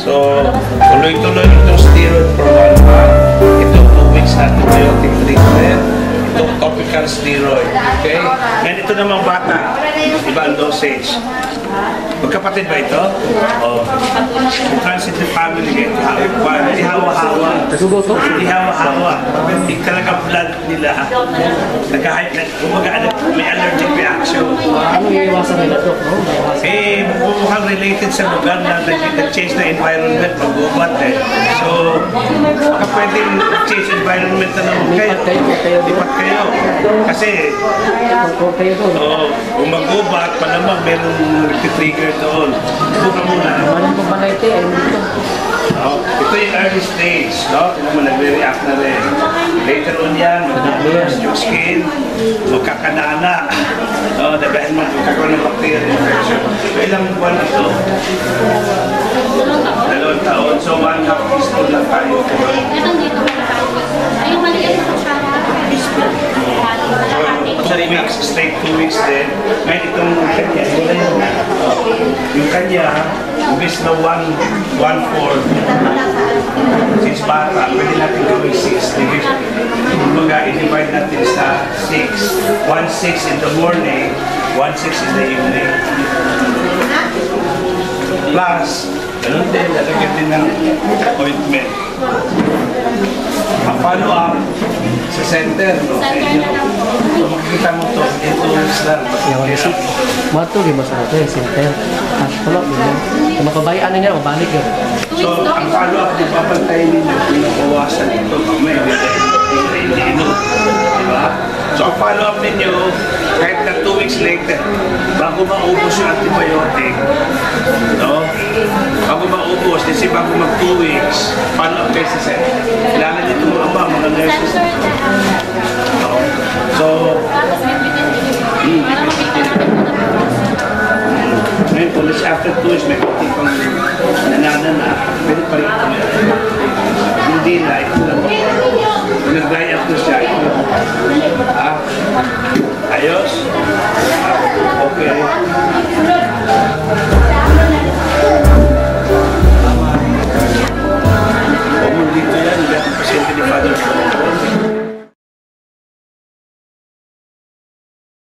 So, tuloy-tuloy itong steroid for 1 month. Itong 2 weeks na antibiotic treatment. Itong topical steroid. Okay? Ngayon ito namang bata. Iba ang dosage. Magkapatid ba ito? O, transitive family ito. Hindi hawa-hawa. Hindi hawa-hawa. Hindi talaga blood nila. May allergic reaction. Ano yung iwasan nila ito? Eh, mukhang related sa lugar na nag-change na environment pag-ubat eh. So, baka pwedeng change environment na naman kayo. Lipat kayo. Kasi, kung mag-ubat, palamang merong nag-trigger doon. Buka muna. Manong pa pala ito eh. Ito yung early stage, no? Ito naman nagre-react na rin. Later on yan, mag-react yung skin, magkakanana. No? Dahil magkakaroon ng bacterial infection. So, ilang buwan na ito? 2 taon. So, 1 half teaspoon lang tayo. Ganun dito pala tayo. Ayun, maliit na siya. 3 weeks, straight 2 weeks din. Ngayon itong kanya, yung kanya, imbis na 1/4, since bata, pwede natin gawin 6. Kumbaga, i-divide natin sa 6. 1/6 in the morning, 1/6 in the evening. Plus, ganun din, lalagyan din ng ointment. Ang follow-up sa center, no? So, makikita mo ito, ito lang. Mato, di ba sa ito yung center? Wala, di ba? Kung mapabayaan na niya, mabalik yun. So, ang follow-up, papantayin ninyo, pinabawasan ito, may hindi-ino. Diba? So, ang follow-up ninyo, kahit na 2 weeks later, bago maubos yung antibiotic, no? Bago maubos, kasi bago mag 2 weeks, follow-up kayo sa set. Kailangan nito mga nurses. So, ngayon, police after 2 weeks, may konti pang nanana na, pwede pa rin ito. Hindi na, ito lang. Nag-dry up na siya.